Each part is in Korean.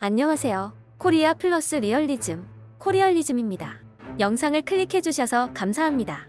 안녕하세요. 코리아 플러스 리얼리즘, 코리얼리즘입니다. 영상을 클릭해주셔서 감사합니다.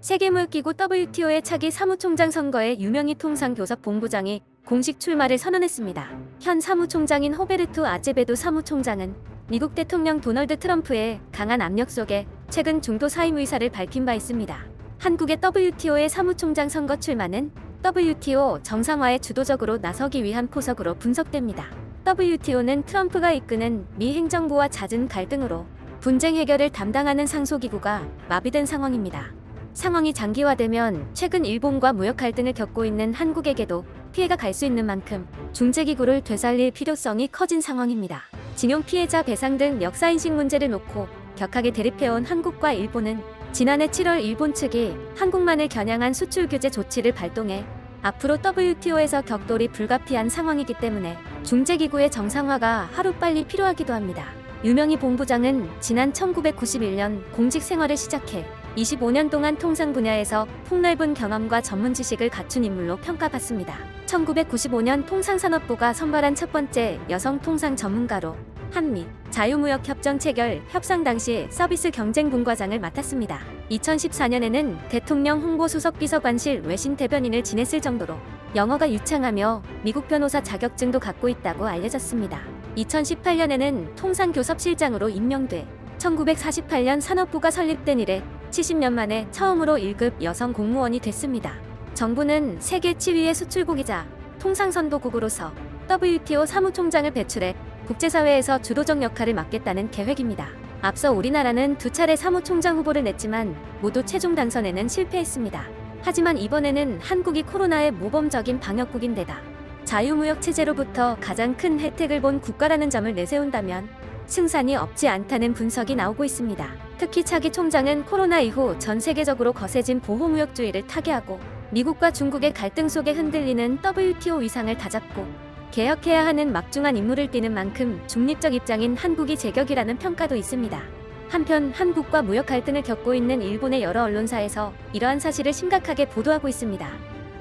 세계무역기구 WTO의 차기 사무총장 선거에 유명희 통상교섭본부장이 공식 출마를 선언했습니다. 현 사무총장인 호베르투 아제베도 사무총장은 미국 대통령 도널드 트럼프의 강한 압력 속에 최근 중도 사임 의사를 밝힌 바 있습니다. 한국의 WTO의 사무총장 선거 출마는 WTO 정상화에 주도적으로 나서기 위한 포석으로 분석됩니다. WTO는 트럼프가 이끄는 미 행정부와 잦은 갈등으로 분쟁 해결을 담당하는 상소기구가 마비된 상황입니다. 상황이 장기화되면 최근 일본과 무역 갈등을 겪고 있는 한국에게도 피해가 갈 수 있는 만큼 중재기구를 되살릴 필요성이 커진 상황입니다. 징용 피해자 배상 등 역사인식 문제를 놓고 격하게 대립해온 한국과 일본은 지난해 7월 일본 측이 한국만을 겨냥한 수출 규제 조치를 발동해 앞으로 WTO에서 격돌이 불가피한 상황이기 때문에 중재기구의 정상화가 하루빨리 필요하기도 합니다. 유명희 본부장은 지난 1991년 공직 생활을 시작해 25년 동안 통상 분야에서 폭넓은 경험과 전문 지식을 갖춘 인물로 평가받습니다. 1995년 통상산업부가 선발한 첫 번째 여성 통상 전문가로 한미 자유무역협정 체결 협상 당시 서비스 경쟁분과장을 맡았습니다. 2014년에는 대통령 홍보수석비서관실 외신 대변인을 지냈을 정도로 영어가 유창하며 미국 변호사 자격증도 갖고 있다고 알려졌습니다. 2018년에는 통상교섭실장으로 임명돼 1948년 산업부가 설립된 이래 70년 만에 처음으로 1급 여성 공무원이 됐습니다. 정부는 세계 치위의 수출국이자 통상선도국으로서 WTO 사무총장을 배출해 국제사회에서 주도적 역할을 맡겠다는 계획입니다. 앞서 우리나라는 2차례 사무총장 후보를 냈지만 모두 최종 당선에는 실패했습니다. 하지만 이번에는 한국이 코로나의 모범적인 방역국인데다 자유무역 체제로부터 가장 큰 혜택을 본 국가라는 점을 내세운다면 승산이 없지 않다는 분석이 나오고 있습니다. 특히 차기 총장은 코로나 이후 전 세계적으로 거세진 보호무역주의를 타개하고 미국과 중국의 갈등 속에 흔들리는 WTO 위상을 다잡고 개혁해야 하는 막중한 임무를 띠는 만큼 중립적 입장인 한국이 제격이라는 평가도 있습니다. 한편 한국과 무역 갈등을 겪고 있는 일본의 여러 언론사에서 이러한 사실을 심각하게 보도하고 있습니다.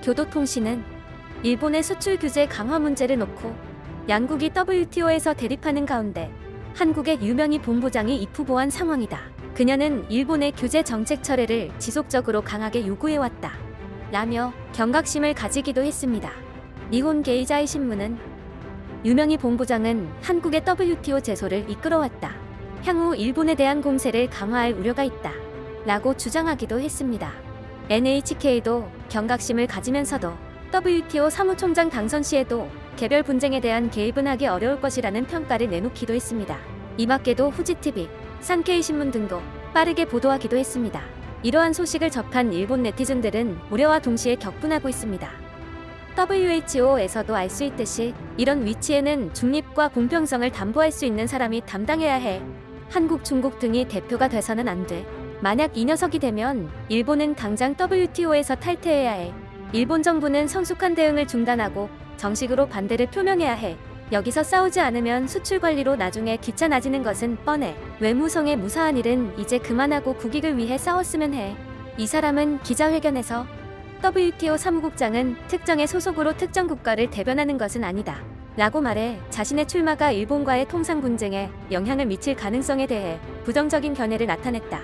교도통신은 일본의 수출 규제 강화 문제를 놓고 양국이 WTO에서 대립하는 가운데 한국의 유명희 본부장이 입후보한 상황이다. 그녀는 일본의 규제 정책 철회를 지속적으로 강하게 요구해왔다. 라며 경각심을 가지기도 했습니다. 니혼 게이자이 신문은 유명희 본부장은 한국의 WTO 제소를 이끌어왔다. 향후 일본에 대한 공세를 강화할 우려가 있다. 라고 주장하기도 했습니다. NHK도 경각심을 가지면서도 WTO 사무총장 당선 시에도 개별 분쟁에 대한 개입은 하기 어려울 것이라는 평가를 내놓기도 했습니다. 이 밖에도 후지TV, 산케이 신문 등도 빠르게 보도하기도 했습니다. 이러한 소식을 접한 일본 네티즌들은 우려와 동시에 격분하고 있습니다. WHO에서도 알 수 있듯이 이런 위치에는 중립과 공평성을 담보할 수 있는 사람이 담당해야 해. 한국, 중국 등이 대표가 돼서는 안 돼. 만약 이 녀석이 되면 일본은 당장 WTO에서 탈퇴해야 해. 일본 정부는 성숙한 대응을 중단하고 정식으로 반대를 표명해야 해. 여기서 싸우지 않으면 수출 관리로 나중에 귀찮아지는 것은 뻔해. 외무성의 무사한 일은 이제 그만하고 국익을 위해 싸웠으면 해. 이 사람은 기자회견에서 WTO 사무국장은 특정의 소속으로 특정 국가를 대변하는 것은 아니다. 라고 말해 자신의 출마가 일본과의 통상 분쟁에 영향을 미칠 가능성에 대해 부정적인 견해를 나타냈다.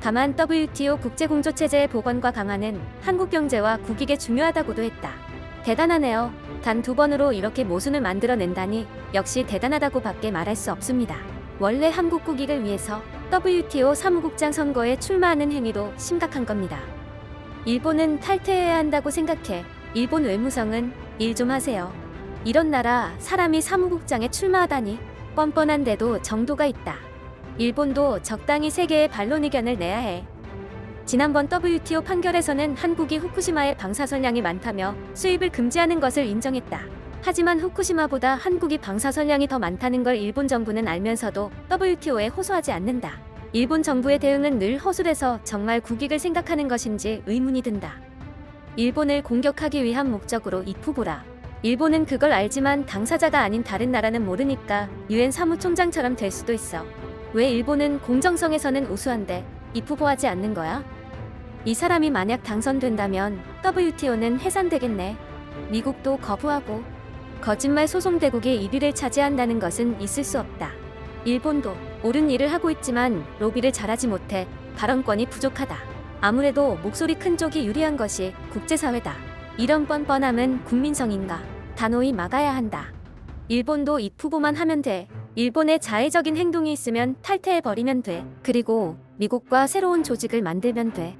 다만 WTO 국제공조체제의 복원과 강화는 한국 경제와 국익에 중요하다고도 했다. 대단하네요. 단 2번으로 이렇게 모순을 만들어낸다니 역시 대단하다고 밖에 말할 수 없습니다. 원래 한국 국익을 위해서 WTO 사무국장 선거에 출마하는 행위도 심각한 겁니다. 일본은 탈퇴해야 한다고 생각해. 일본 외무성은 일 좀 하세요. 이런 나라 사람이 사무국장에 출마하다니 뻔뻔한데도 정도가 있다. 일본도 적당히 세계의 반론 의견을 내야 해. 지난번 WTO 판결에서는 한국이 후쿠시마에 방사선량이 많다며 수입을 금지하는 것을 인정했다. 하지만 후쿠시마보다 한국이 방사선량이 더 많다는 걸 일본 정부는 알면서도 WTO에 호소하지 않는다. 일본 정부의 대응은 늘 허술해서 정말 국익을 생각하는 것인지 의문이 든다. 일본을 공격하기 위한 목적으로 입후보라. 일본은 그걸 알지만 당사자가 아닌 다른 나라는 모르니까 유엔 사무총장처럼 될 수도 있어. 왜 일본은 공정성에서는 우수한데 입후보하지 않는 거야? 이 사람이 만약 당선된다면 WTO는 해산되겠네. 미국도 거부하고 거짓말 소송 대국이 1위를 차지한다는 것은 있을 수 없다. 일본도 옳은 일을 하고 있지만 로비를 잘하지 못해 발언권이 부족하다. 아무래도 목소리 큰 쪽이 유리한 것이 국제사회다. 이런 뻔뻔함은 국민성인가? 단호히 막아야 한다. 일본도 입후보만 하면 돼. 일본의 자해적인 행동이 있으면 탈퇴해버리면 돼. 그리고 미국과 새로운 조직을 만들면 돼.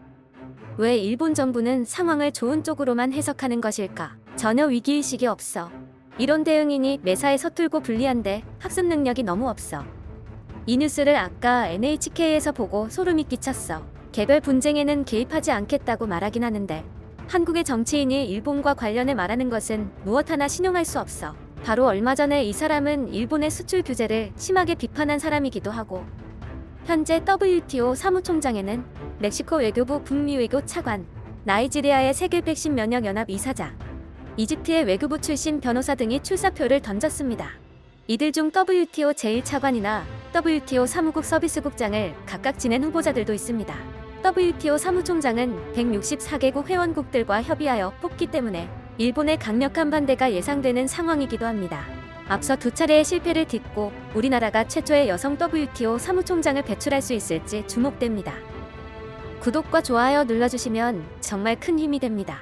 왜 일본 정부는 상황을 좋은 쪽으로만 해석하는 것일까? 전혀 위기의식이 없어. 이런 대응이니 매사에 서툴고 불리한데 학습 능력이 너무 없어. 이 뉴스를 아까 NHK에서 보고 소름이 끼쳤어. 개별 분쟁에는 개입하지 않겠다고 말하긴 하는데 한국의 정치인이 일본과 관련해 말하는 것은 무엇 하나 신용할 수 없어. 바로 얼마 전에 이 사람은 일본의 수출 규제를 심하게 비판한 사람이기도 하고 현재 WTO 사무총장에는 멕시코 외교부 북미 외교 차관, 나이지리아의 세계 백신 면역 연합 이사장, 이집트의 외교부 출신 변호사 등이 출사표를 던졌습니다. 이들 중 WTO 제1차관이나 WTO 사무국 서비스국장을 각각 지낸 후보자들도 있습니다. WTO 사무총장은 164개국 회원국들과 협의하여 뽑기 때문에 일본의 강력한 반대가 예상되는 상황이기도 합니다. 앞서 두 차례의 실패를 딛고 우리나라가 최초의 여성 WTO 사무총장을 배출할 수 있을지 주목됩니다. 구독과 좋아요 눌러주시면 정말 큰 힘이 됩니다.